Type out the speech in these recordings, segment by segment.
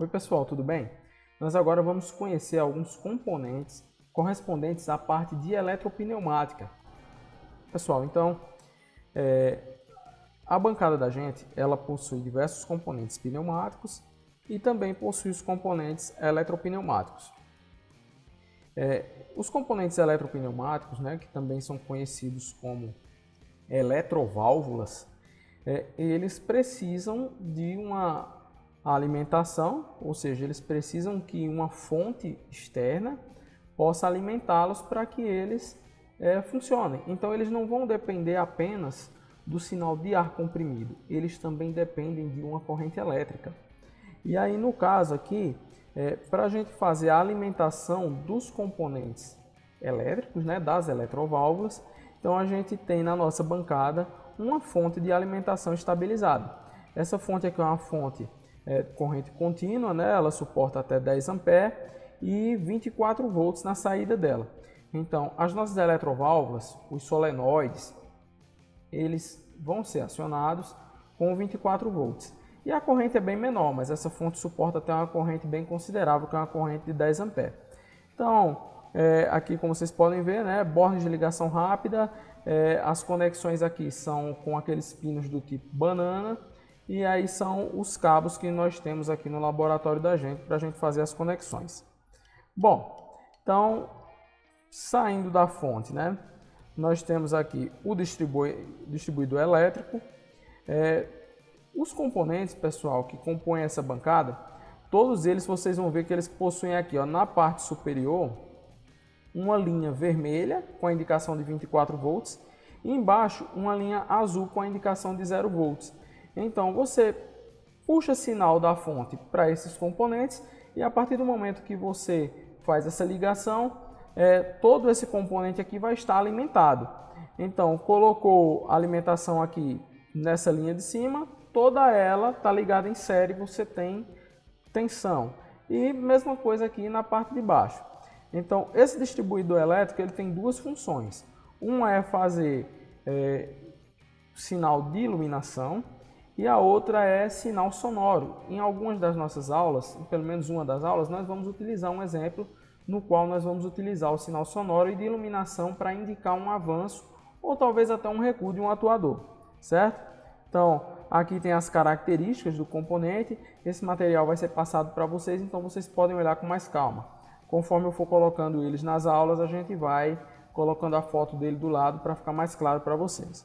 Oi pessoal, tudo bem? Nós agora vamos conhecer alguns componentes correspondentes à parte de eletropneumática. Pessoal, então, a bancada da gente, ela possui diversos componentes pneumáticos e também possui os componentes eletropneumáticos. Os componentes eletropneumáticos, né, que também são conhecidos como eletroválvulas, eles precisam de uma alimentação, ou seja, eles precisam que uma fonte externa possa alimentá-los para que eles funcionem. Então eles não vão depender apenas do sinal de ar comprimido, eles também dependem de uma corrente elétrica. E aí no caso aqui, para a gente fazer a alimentação dos componentes elétricos, né, das eletroválvulas, então a gente tem na nossa bancada uma fonte de alimentação estabilizada. Essa fonte aqui é uma fonte corrente contínua, né? Ela suporta até 10 A e 24 volts na saída dela. Então, as nossas eletroválvulas, os solenoides, eles vão ser acionados com 24 volts. E a corrente é bem menor, mas essa fonte suporta até uma corrente bem considerável, que é uma corrente de 10 A. Então, aqui como vocês podem ver, né, bornes de ligação rápida, as conexões aqui são com aqueles pinos do tipo banana, e aí são os cabos que nós temos aqui no laboratório da gente para a gente fazer as conexões. Bom, então saindo da fonte, né, nós temos aqui o distribuidor elétrico. Os componentes, pessoal, que compõem essa bancada, todos eles vocês vão ver que eles possuem aqui, ó, na parte superior, uma linha vermelha com a indicação de 24 volts e embaixo uma linha azul com a indicação de 0 volts. Então você puxa sinal da fonte para esses componentes e a partir do momento que você faz essa ligação, todo esse componente aqui vai estar alimentado. Então colocou a alimentação aqui nessa linha de cima, toda ela está ligada em série, você tem tensão. E mesma coisa aqui na parte de baixo. Então esse distribuidor elétrico ele tem duas funções. Uma é fazer sinal de iluminação e a outra é sinal sonoro. Em algumas das nossas aulas, pelo menos uma das aulas, nós vamos utilizar um exemplo no qual nós vamos utilizar o sinal sonoro e de iluminação para indicar um avanço ou talvez até um recuo de um atuador, certo? Então, aqui tem as características do componente, esse material vai ser passado para vocês, então vocês podem olhar com mais calma. Conforme eu for colocando eles nas aulas, a gente vai colocando a foto dele do lado para ficar mais claro para vocês.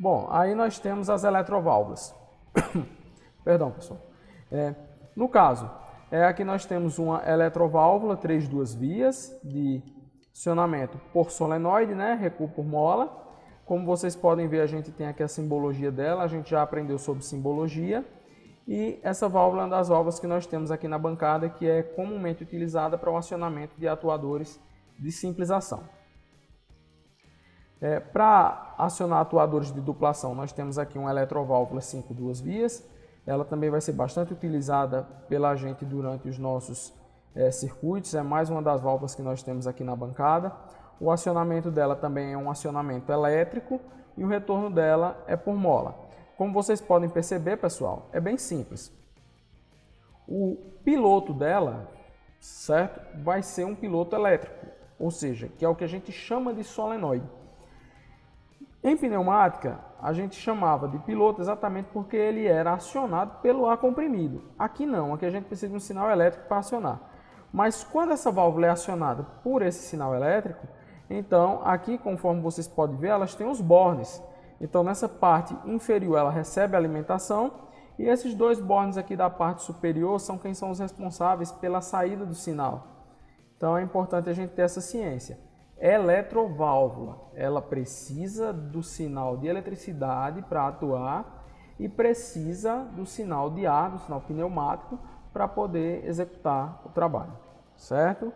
Bom, aí nós temos as eletroválvulas. Perdão, pessoal. No caso, aqui nós temos uma eletroválvula, 3 vias de acionamento por solenoide, né? Recuo por mola. Como vocês podem ver, a gente tem aqui a simbologia dela, a gente já aprendeu sobre simbologia. E essa válvula é uma das válvulas que nós temos aqui na bancada, que é comumente utilizada para o acionamento de atuadores de simples ação. Para acionar atuadores de duplação, nós temos aqui uma eletroválvula 5 vias. Ela também vai ser bastante utilizada pela gente durante os nossos circuitos. É mais uma das válvulas que nós temos aqui na bancada. O acionamento dela também é um acionamento elétrico e o retorno dela é por mola. Como vocês podem perceber, pessoal, é bem simples. O piloto dela, certo, vai ser um piloto elétrico, ou seja, que é o que a gente chama de solenoide. Em pneumática, a gente chamava de piloto exatamente porque ele era acionado pelo ar comprimido. Aqui não, aqui a gente precisa de um sinal elétrico para acionar. Mas quando essa válvula é acionada por esse sinal elétrico, então aqui, conforme vocês podem ver, elas têm os bornes. Então nessa parte inferior ela recebe a alimentação e esses dois bornes aqui da parte superior são quem são os responsáveis pela saída do sinal. Então é importante a gente ter essa ciência. Eletroválvula, ela precisa do sinal de eletricidade para atuar e precisa do sinal de ar, do sinal pneumático, para poder executar o trabalho, certo?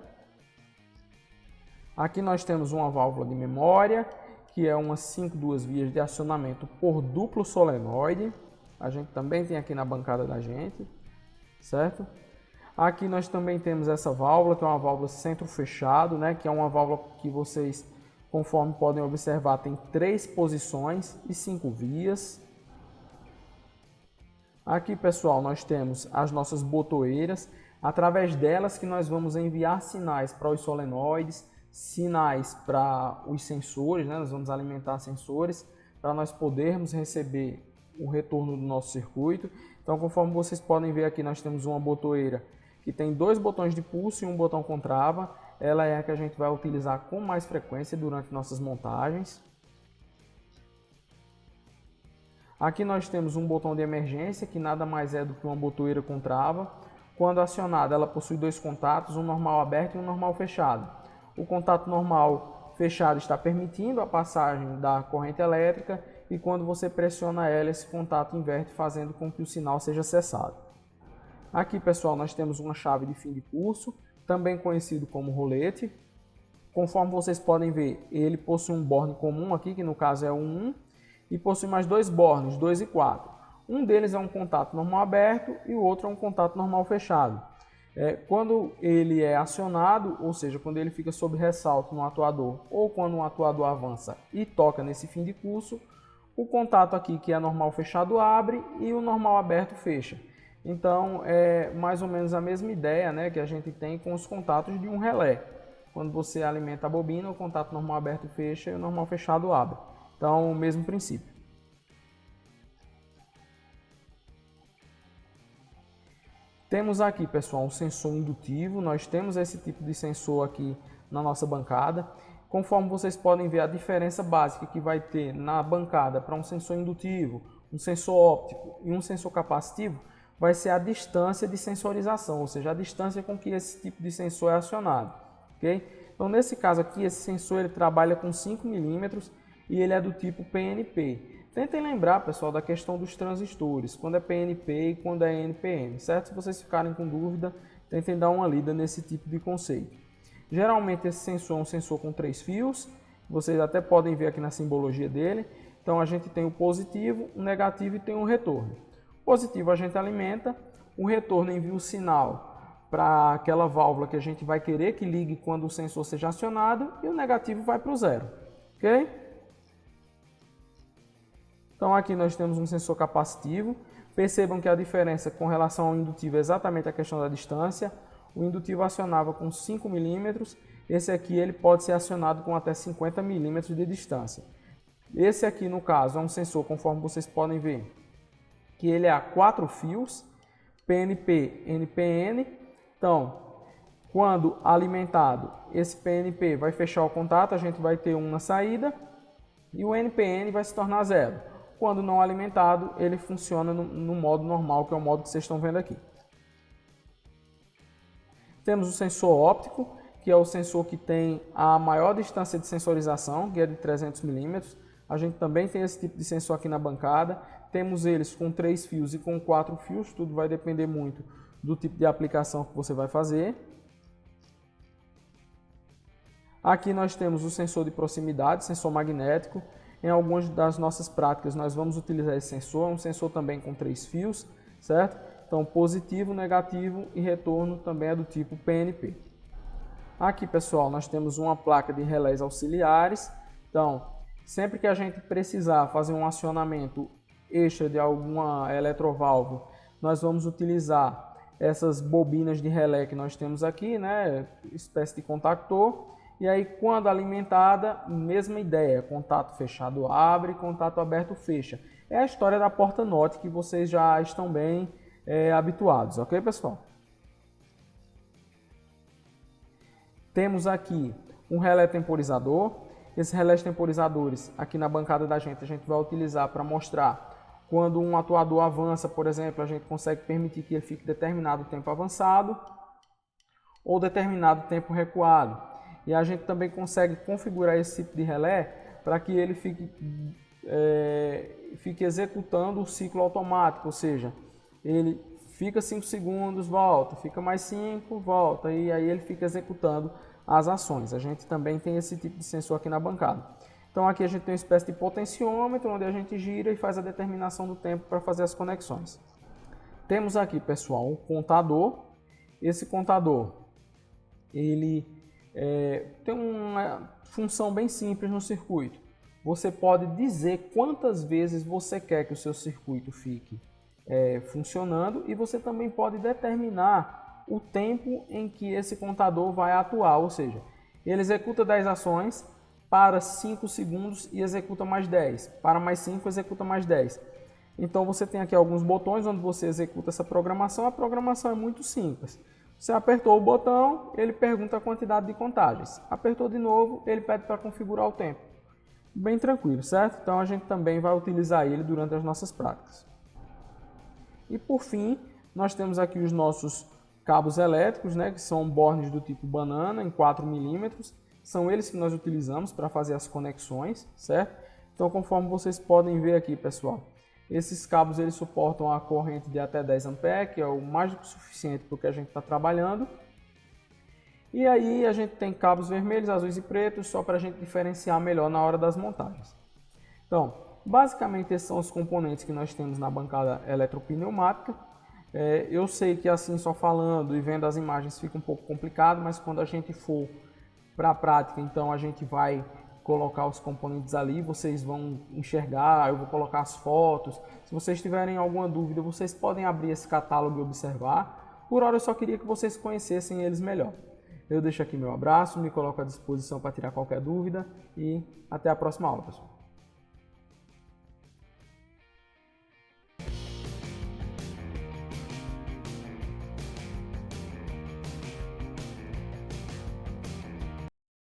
Aqui nós temos uma válvula de memória, que é uma 5 vias de acionamento por duplo solenoide. A gente também tem aqui na bancada da gente, certo? Aqui nós também temos essa válvula, que é uma válvula centro fechado, né? Que é uma válvula que vocês, conforme podem observar, tem 3 posições e 5 vias. Aqui, pessoal, nós temos as nossas botoeiras, através delas que nós vamos enviar sinais para os solenoides, sinais para os sensores, né? Nós vamos alimentar sensores para nós podermos receber o retorno do nosso circuito. Então, conforme vocês podem ver aqui, nós temos uma botoeira que tem 2 botões de pulso e um botão com trava. Ela é a que a gente vai utilizar com mais frequência durante nossas montagens. Aqui nós temos um botão de emergência, que nada mais é do que uma botoeira com trava. Quando acionada, ela possui 2 contatos, um normal aberto e um normal fechado. O contato normal fechado está permitindo a passagem da corrente elétrica e quando você pressiona ela, esse contato inverte, fazendo com que o sinal seja cessado. Aqui, pessoal, nós temos uma chave de fim de curso, também conhecido como rolete. Conforme vocês podem ver, ele possui um borne comum aqui, que no caso é o 1, e possui mais 2 bornes, 2 e 4. Um deles é um contato normal aberto e o outro é um contato normal fechado. Quando ele é acionado, ou seja, quando ele fica sob ressalto no atuador ou quando um atuador avança e toca nesse fim de curso, o contato aqui que é normal fechado abre e o normal aberto fecha. Então é mais ou menos a mesma ideia, né, que a gente tem com os contatos de um relé. Quando você alimenta a bobina, o contato normal aberto fecha e o normal fechado abre. Então o mesmo princípio. Temos aqui, pessoal, um sensor indutivo. Nós temos esse tipo de sensor aqui na nossa bancada. Conforme vocês podem ver, a diferença básica que vai ter na bancada para um sensor indutivo, um sensor óptico e um sensor capacitivo vai ser a distância de sensorização, ou seja, a distância com que esse tipo de sensor é acionado. Okay? Então, nesse caso aqui, esse sensor ele trabalha com 5 milímetros e ele é do tipo PNP. Tentem lembrar, pessoal, da questão dos transistores, quando é PNP e quando é NPN, certo? Se vocês ficarem com dúvida, tentem dar uma lida nesse tipo de conceito. Geralmente esse sensor é um sensor com 3 fios, vocês até podem ver aqui na simbologia dele. Então a gente tem o positivo, o negativo e tem o retorno. O positivo a gente alimenta, o retorno envia o sinal para aquela válvula que a gente vai querer que ligue quando o sensor seja acionado e o negativo vai para o zero, ok? Então aqui nós temos um sensor capacitivo. Percebam que a diferença com relação ao indutivo é exatamente a questão da distância. O indutivo acionava com 5 milímetros, esse aqui ele pode ser acionado com até 50 milímetros de distância. Esse aqui no caso é um sensor, conforme vocês podem ver, que ele é a 4 fios, PNP, NPN. Então, quando alimentado, esse PNP vai fechar o contato, a gente vai ter um na saída e o NPN vai se tornar zero. Quando não alimentado, ele funciona no modo normal, que é o modo que vocês estão vendo aqui. Temos o sensor óptico, que é o sensor que tem a maior distância de sensorização, que é de 300 milímetros. A gente também tem esse tipo de sensor aqui na bancada. Temos eles com 3 fios e com 4 fios, tudo vai depender muito do tipo de aplicação que você vai fazer. Aqui nós temos o sensor de proximidade, sensor magnético. Em algumas das nossas práticas nós vamos utilizar esse sensor, um sensor também com 3 fios, certo? Então positivo, negativo e retorno também é do tipo PNP. Aqui, pessoal, nós temos uma placa de relés auxiliares. Então, sempre que a gente precisar fazer um acionamento extra de alguma eletroválvula, nós vamos utilizar essas bobinas de relé que nós temos aqui, né? Espécie de contactor. E aí, quando alimentada, mesma ideia, contato fechado abre, contato aberto fecha. É a história da porta NOT que vocês já estão bem habituados, ok, pessoal? Temos aqui um relé temporizador. Esses relés temporizadores, aqui na bancada da gente, a gente vai utilizar para mostrar quando um atuador avança, por exemplo, a gente consegue permitir que ele fique determinado tempo avançado ou determinado tempo recuado. E a gente também consegue configurar esse tipo de relé para que ele fique executando o ciclo automático, ou seja, ele fica 5 segundos, volta, fica mais 5, volta, e aí ele fica executando as ações. A gente também tem esse tipo de sensor aqui na bancada. Então aqui a gente tem uma espécie de potenciômetro, onde a gente gira e faz a determinação do tempo para fazer as conexões. Temos aqui, pessoal, um contador. Esse contador, ele tem uma função bem simples no circuito. Você pode dizer quantas vezes você quer que o seu circuito fique funcionando, e você também pode determinar o tempo em que esse contador vai atuar, ou seja, ele executa 10 ações, para 5 segundos e executa mais 10, para mais 5 executa mais 10. Então você tem aqui alguns botões onde você executa essa programação. A programação é muito simples. Você apertou o botão, ele pergunta a quantidade de contagens. Apertou de novo, ele pede para configurar o tempo. Bem tranquilo, certo? Então a gente também vai utilizar ele durante as nossas práticas. E por fim, nós temos aqui os nossos cabos elétricos, né, que são bornes do tipo banana em 4 milímetros. São eles que nós utilizamos para fazer as conexões, certo? Então, conforme vocês podem ver aqui, pessoal, esses cabos eles suportam a corrente de até 10 A, que é o mais do que suficiente para o que a gente está trabalhando. E aí a gente tem cabos vermelhos, azuis e pretos, só para a gente diferenciar melhor na hora das montagens. Então, basicamente esses são os componentes que nós temos na bancada eletropneumática. Eu sei que assim só falando e vendo as imagens fica um pouco complicado, mas quando a gente for para a prática, então a gente vai colocar os componentes ali, vocês vão enxergar, eu vou colocar as fotos. Se vocês tiverem alguma dúvida, vocês podem abrir esse catálogo e observar. Por hora eu só queria que vocês conhecessem eles melhor. Eu deixo aqui meu abraço, me coloco à disposição para tirar qualquer dúvida e até a próxima aula, pessoal.